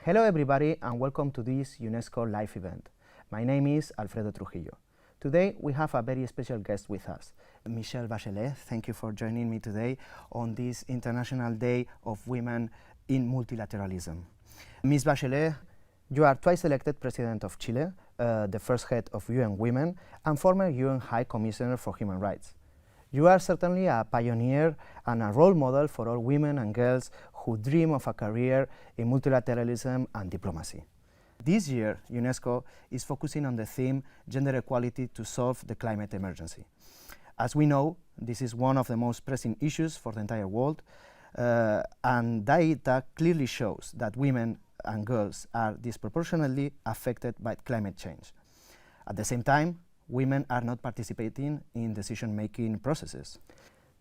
Hello everybody and welcome to this UNESCO live event. My name is Alfredo Trujillo. Today we have a very special guest with us, Michelle Bachelet. Thank you for joining me today on this International Day of Women in Multilateralism. Ms. Bachelet, you are twice elected President of Chile, the first head of UN Women, and former UN High Commissioner for Human Rights. You are certainly a pioneer and a role model for all women and girls who dream of a career in multilateralism and diplomacy. This year, UNESCO is focusing on the theme gender equality to solve the climate emergency. As we know, this is one of the most pressing issues for the entire world, and data clearly shows that women and girls are disproportionately affected by climate change. At the same time, women are not participating in decision-making processes.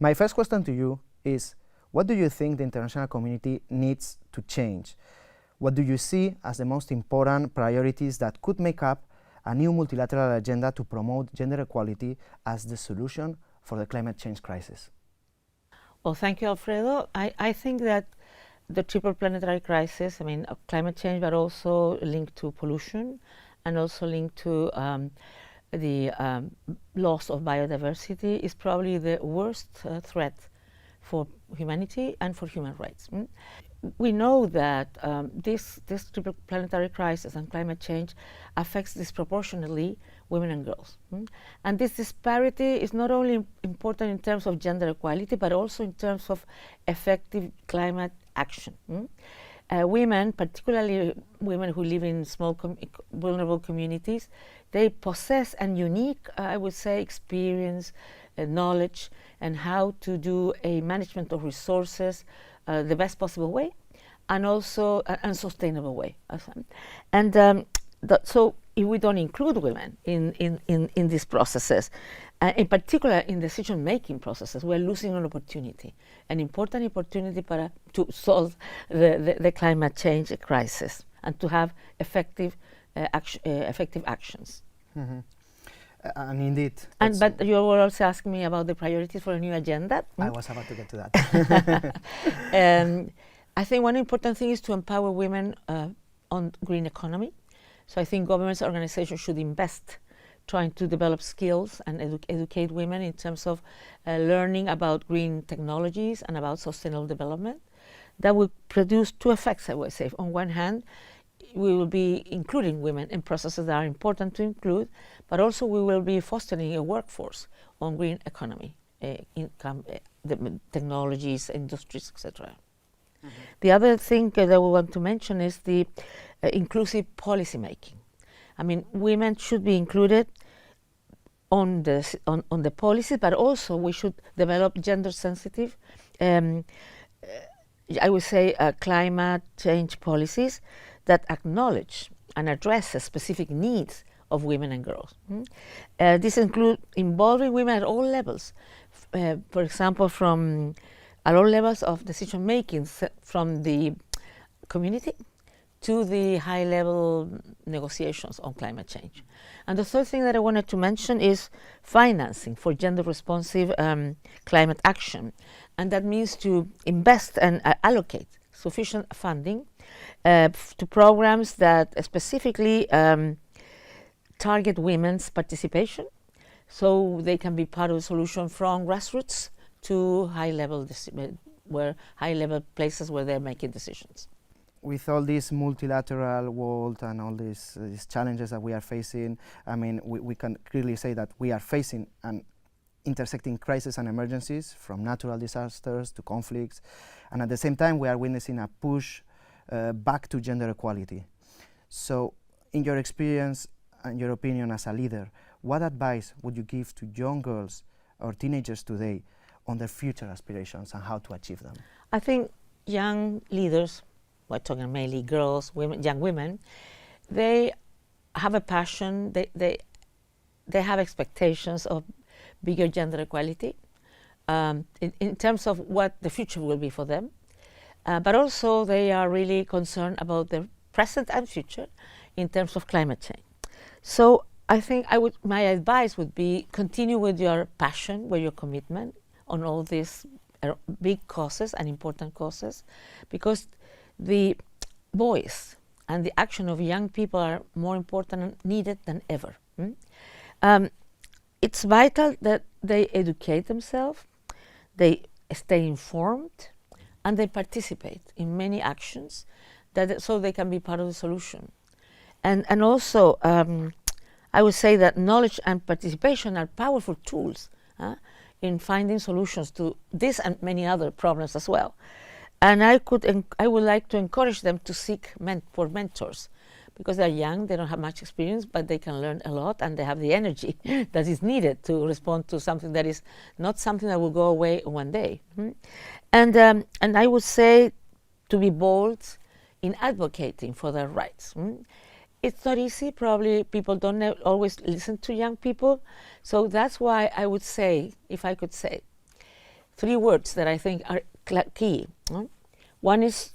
My first question to you is, what do you think the international community needs to change? What do you see as the most important priorities that could make up a new multilateral agenda to promote gender equality as the solution for the climate change crisis? Well, thank you, Alfredo. I think that the triple planetary crisis, climate change, but also linked to pollution and also linked to the loss of biodiversity, is probably the worst threat for humanity and for human rights. We know that this triple planetary crisis and climate change affects disproportionately women and girls. And this disparity is not only important in terms of gender equality, but also in terms of effective climate action. Women, particularly women who live in small vulnerable communities, they possess a unique, I would say, experience, knowledge, and how to do a management of resources the best possible way, and also a sustainable way. And so if we don't include women in these processes, in particular in decision-making processes, we're losing an opportunity, an important opportunity to solve the climate change crisis and to have effective actions. Mm-hmm. And indeed. But you were also asking me about the priorities for a new agenda. I was about to get to that. I think one important thing is to empower women on green economy. So I think governments, organizations should invest trying to develop skills and educate women in terms of learning about green technologies and about sustainable development. That will produce two effects, I would say. On one hand, we will be including women in processes that are important to include, but also we will be fostering a workforce on green economy, income, the technologies, industries, etc. Mm-hmm. The other thing that we want to mention is the inclusive policy making. Women should be included on the policy, but also we should develop gender-sensitive, I would say, climate change policies that acknowledge and address the specific needs of women and girls. This includes involving women at all levels. For example, from at all levels of decision making, from the community to the high-level negotiations on climate change. And the third thing that I wanted to mention is financing for gender-responsive climate action. And that means to invest and allocate sufficient funding to programs that specifically target women's participation, so they can be part of the solution from grassroots to high-level places where they're making decisions. With all this multilateral world and all these challenges that we are facing, we can clearly say that we are facing an intersecting crises and emergencies, from natural disasters to conflicts, and at the same time we are witnessing a push back to gender equality. So, in your experience and your opinion as a leader, what advice would you give to young girls or teenagers today on their future aspirations and how to achieve them? I think young leaders, we're talking mainly girls, women, young women, they have a passion, they have expectations of bigger gender equality in terms of what the future will be for them. But also they are really concerned about the present and future in terms of climate change. So I think my advice would be continue with your passion, with your commitment on all these big causes and important causes, because the voice and the action of young people are more important and needed than ever. It's vital that they educate themselves, they stay informed, and they participate in many actions so they can be part of the solution. And also, I would say that knowledge and participation are powerful tools in finding solutions to this and many other problems as well. And I would like to encourage them to seek for mentors, because they're young, they don't have much experience, but they can learn a lot, and they have the energy that is needed to respond to something that is not something that will go away one day. And I would say to be bold in advocating for their rights. It's not easy. Probably people don't always listen to young people. So that's why I would say, if I could say, 3 words that I think are key. One is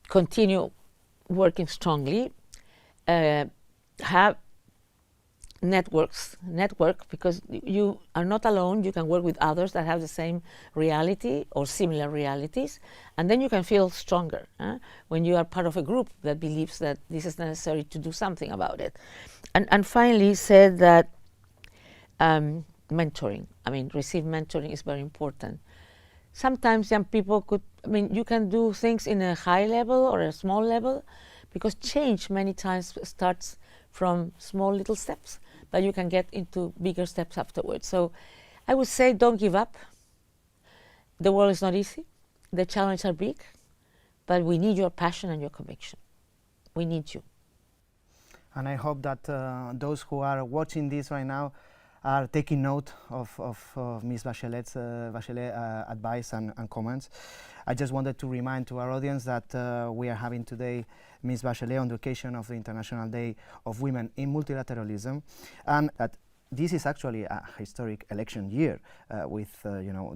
continue working strongly, have network, because you are not alone. You can work with others that have the same reality or similar realities, and then you can feel stronger when you are part of a group that believes that this is necessary to do something about it. And finally said that mentoring, receive mentoring is very important. Sometimes young people you can do things in a high level or a small level, because change many times starts from small little steps, but you can get into bigger steps afterwards. So I would say don't give up. The world is not easy. The challenges are big, but we need your passion and your conviction. We need you. And I hope that those who are watching this right now are taking note of Ms. Bachelet's advice and comments. I just wanted to remind to our audience that we are having today Ms. Bachelet on the occasion of the International Day of Women in Multilateralism, and that this is actually a historic election year. With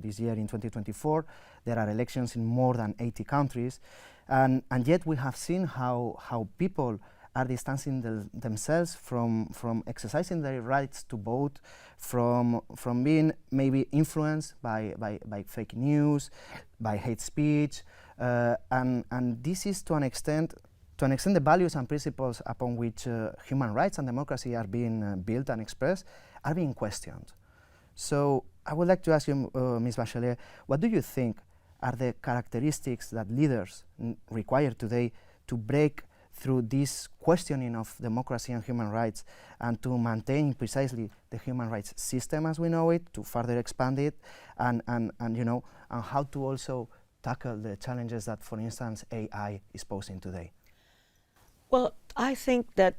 this year in 2024, there are elections in more than 80 countries, and yet we have seen how people are distancing themselves from exercising their rights to vote, from being maybe influenced by fake news, by hate speech, and this is to an extent the values and principles upon which human rights and democracy are being built and expressed are being questioned. So I would like to ask you, Ms. Bachelet, what do you think are the characteristics that leaders require today to break through this questioning of democracy and human rights, and to maintain precisely the human rights system as we know it, to further expand it, and how to also tackle the challenges that, for instance, AI is posing today? Well, I think that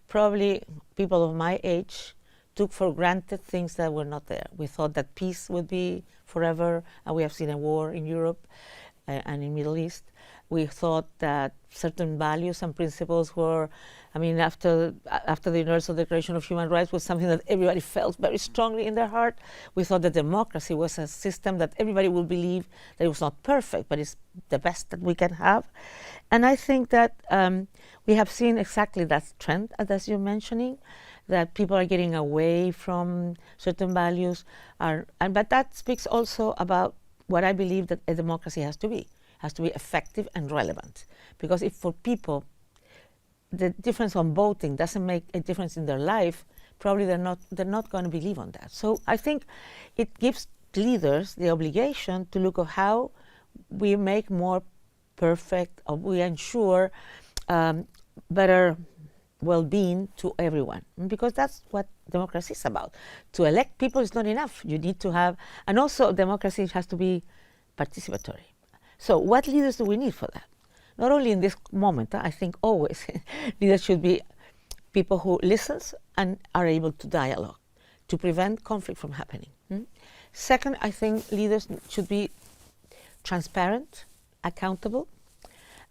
probably people of my age took for granted things that were not there. We thought that peace would be forever, and we have seen a war in Europe and in Middle East. We thought that certain values and principles were, after the Universal Declaration of Human Rights was something that everybody felt very strongly in their heart. We thought that democracy was a system that everybody would believe that it was not perfect, but it's the best that we can have. And I think that we have seen exactly that trend, as you're mentioning, that people are getting away from certain values. But that speaks also about what I believe that a democracy has to be effective and relevant. Because if for people the difference on voting doesn't make a difference in their life, probably they're not going to believe on that. So I think it gives leaders the obligation to look at how we make more perfect, or we ensure better well-being to everyone, because that's what democracy is about. To elect people is not enough. You need to have, and also democracy has to be participatory. So what leaders do we need for that? Not only in this moment, I think always leaders should be people who listens and are able to dialogue, to prevent conflict from happening. Second, I think leaders should be transparent, accountable,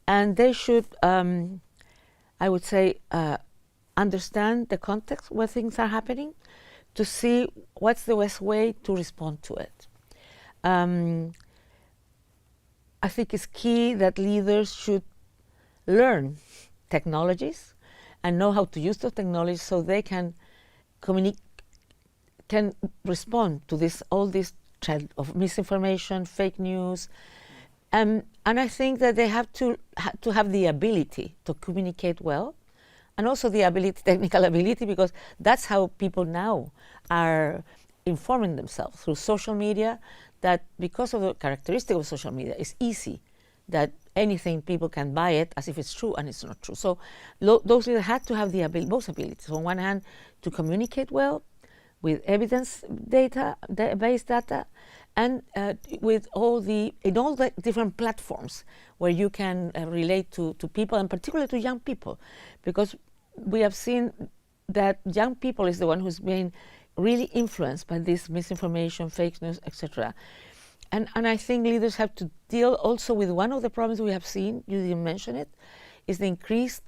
and they should, I would say, understand the context where things are happening, to see what's the best way to respond to it. I think it's key that leaders should learn technologies and know how to use those technologies so they can respond to all this trend of misinformation, fake news, And I think that they have to have the ability to communicate well, and also the ability, technical ability, because that's how people now are informing themselves through social media, that because of the characteristic of social media, it's easy that anything, people can buy it as if it's true, and it's not true. So those leaders had to have the both abilities. On one hand, to communicate well with evidence data, based data, and with in all the different platforms where you can relate to people, and particularly to young people, because we have seen that young people is the one who's being really influenced by this misinformation, fake news, etc. And I think leaders have to deal also with one of the problems we have seen, you didn't mention it, is the increased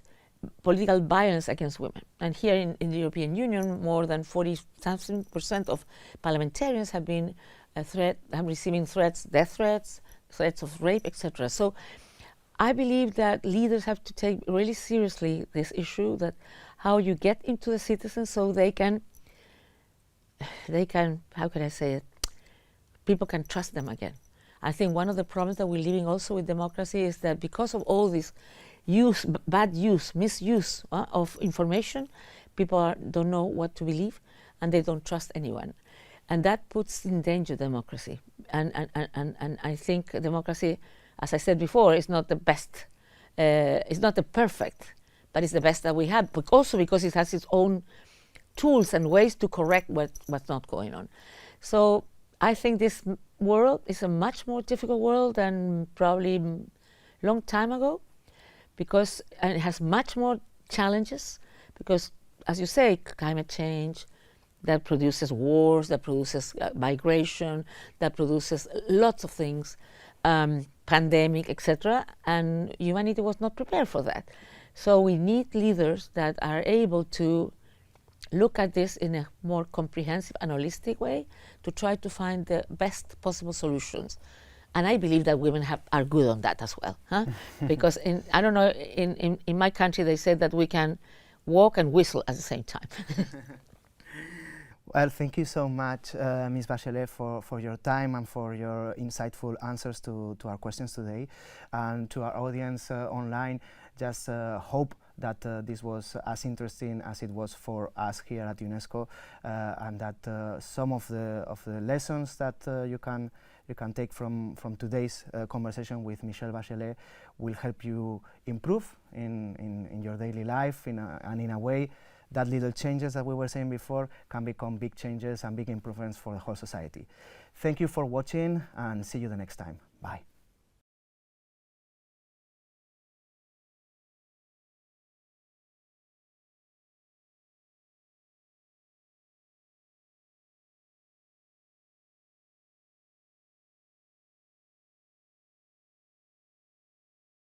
political violence against women. And here in the European Union, more than 40% of parliamentarians have been receiving threats, death threats, threats of rape, etc. So I believe that leaders have to take really seriously this issue, that how you get into the citizens so they can, how can I say it, people can trust them again. I think one of the problems that we're living also with democracy is that because of all this bad use, misuse of information, people don't know what to believe, and they don't trust anyone. And that puts in danger democracy. And I think democracy, as I said before, is not the best, it's not the perfect, but it's the best that we have, but also because it has its own tools and ways to correct what's not going on. So I think this world is a much more difficult world than probably a long time ago, because it has much more challenges, because, as you say, climate change, that produces wars, that produces migration, that produces lots of things, pandemic, etc. And humanity was not prepared for that. So we need leaders that are able to look at this in a more comprehensive and holistic way to try to find the best possible solutions. And I believe that women are good on that as well. Because I don't know, in my country they said that we can walk and whistle at the same time. Well, thank you so much, Ms. Bachelet, for your time and for your insightful answers to our questions today. And to our audience online, just hope that this was as interesting as it was for us here at UNESCO, and that some of the lessons that you can take from today's conversation with Michelle Bachelet will help you improve in your daily life, and in a way that little changes that we were saying before can become big changes and big improvements for the whole society. Thank you for watching, and see you the next time. Bye.